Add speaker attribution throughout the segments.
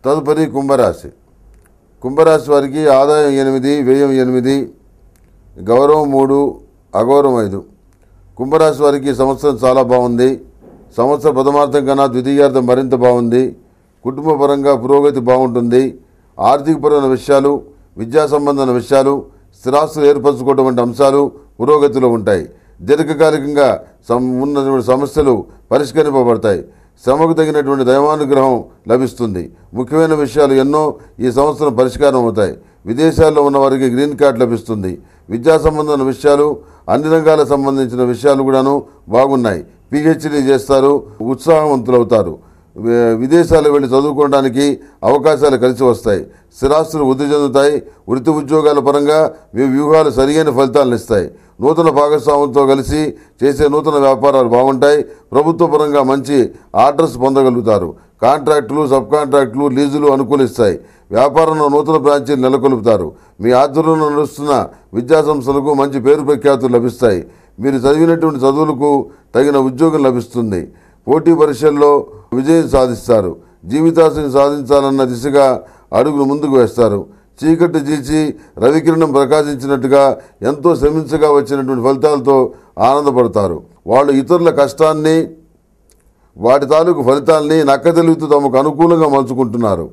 Speaker 1: తదుపరి కుంభరాశి. కుంభరాశి వారికి ఆదాయం 8, వ్యయం 8, గౌరవం 3, అగౌరవం 5. కుంభరాశి వారికి సంవత్సరం చాలా బాగుంది. సంవత్సర ప్రథమార్థం కన్నా ద్వితీయార్థం మరింత బాగుంది. కుటుంబపరంగా పురోగతి బాగుంటుంది. ఆర్థికపరమైన విషయాలు, విద్యా సంబంధమైన విషయాలు, స్థిరాస్తులు ఏర్పరచుకోవడం వంటి అంశాలు పురోగతిలో ఉంటాయి. దీర్ఘకాలికంగా ఉన్నటువంటి సమస్యలు పరిష్కరింపబడతాయి. శ్రమకు తగినటువంటి దైవానుగ్రహం లభిస్తుంది. ముఖ్యమైన విషయాలు ఎన్నో ఈ సంవత్సరం పరిష్కారం అవుతాయి. విదేశాల్లో ఉన్న వారికి గ్రీన్ కార్డ్ లభిస్తుంది. విద్యా సంబంధమైన విషయాలు, అన్ని రంగాలకు సంబంధించిన విషయాలు కూడాను బాగున్నాయి. పిహెచ్డీ చేస్తారు, ఉత్సాహవంతులవుతారు. విదేశాలకు వెళ్ళి చదువుకోవడానికి అవకాశాలు కలిసి వస్తాయి. స్థిరాస్తులు వృద్ధి చెందుతాయి. వృత్తి ఉద్యోగాల పరంగా మీ వ్యూహాలు సరియైన ఫలితాలను ఇస్తాయి. నూతన భాగస్వాములతో కలిసి చేసే నూతన వ్యాపారాలు బాగుంటాయి. ప్రభుత్వ పరంగా మంచి ఆర్డర్స్ పొందగలుగుతారు. కాంట్రాక్టులు, సబ్ కాంట్రాక్టులు, లీజులు అనుకూలిస్తాయి. వ్యాపారంలో నూతన బ్రాంచీలు నెలకొల్పుతారు. మీ ఆధ్వర్యంలో నడుస్తున్న విద్యా సంస్థలకు మంచి పేరు ప్రఖ్యాతులు లభిస్తాయి. మీరు చదివినటువంటి చదువులకు తగిన ఉద్యోగం లభిస్తుంది. పోటీ పరీక్షల్లో విజయం సాధిస్తారు. జీవితాశని సాధించాలన్న దిశగా అడుగులు ముందుకు వేస్తారు. చీకటి చీల్చి రవికిరణం ప్రకాశించినట్టుగా ఎంతో శ్రమించగా వచ్చినటువంటి ఫలితాలతో ఆనందపడతారు. వాళ్ళు ఇతరుల కష్టాన్ని, వాటి తాలూకు ఫలితాలని నక్కతెలుగుతూ తమకు అనుకూలంగా మలుచుకుంటున్నారు.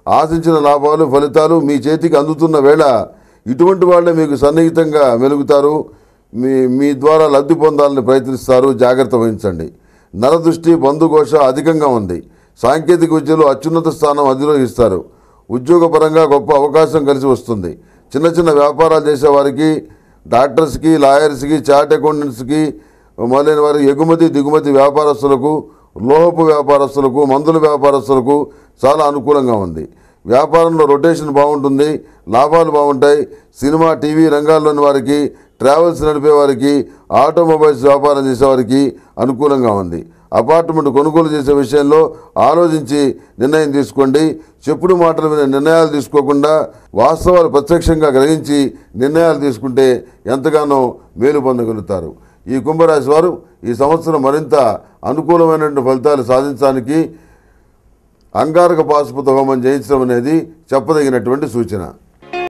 Speaker 1: ఆశించిన లాభాలు, ఫలితాలు మీ చేతికి అందుతున్న వేళ ఇటువంటి వాళ్ళే మీకు సన్నిహితంగా మెలుగుతారు. మీ ద్వారా లబ్ధి పొందాలని ప్రయత్నిస్తారు. జాగ్రత్త వహించండి. నరదృష్టి, బంధుఘోష అధికంగా ఉంది. సాంకేతిక విద్యలో అత్యున్నత స్థానం అధిరోహిస్తారు. ఉద్యోగపరంగా గొప్ప అవకాశం కలిసి వస్తుంది. చిన్న చిన్న వ్యాపారాలు చేసేవారికి, డాక్టర్స్కి, లాయర్స్కి, చార్ట్ అకౌంటెంట్స్కి మొదలైన వారికి, ఎగుమతి దిగుమతి వ్యాపారస్తులకు, లోహపు వ్యాపారస్తులకు, మందుల వ్యాపారస్తులకు చాలా అనుకూలంగా ఉంది. వ్యాపారంలో రొటేషన్ బాగుంటుంది. లాభాలు బాగుంటాయి. సినిమా, టీవీ రంగాల్లోని వారికి, ట్రావెల్స్ నడిపే వారికి, ఆటోమొబైల్స్ వ్యాపారం చేసేవారికి అనుకూలంగా ఉంది. అపార్ట్మెంట్ కొనుగోలు చేసే విషయంలో ఆలోచించి నిర్ణయం తీసుకోండి. చెప్పుడు మాటల మీద నిర్ణయాలు తీసుకోకుండా వాస్తవాలు ప్రత్యక్షంగా గ్రహించి నిర్ణయాలు తీసుకుంటే ఎంతగానో మేలు పొందగలుగుతారు. ఈ కుంభరాశి వారు ఈ సంవత్సరం మరింత అనుకూలమైనటువంటి ఫలితాలు సాధించడానికి అంగారక పాశుపత హోమం చేయించడం అనేది చెప్పదగినటువంటి సూచన.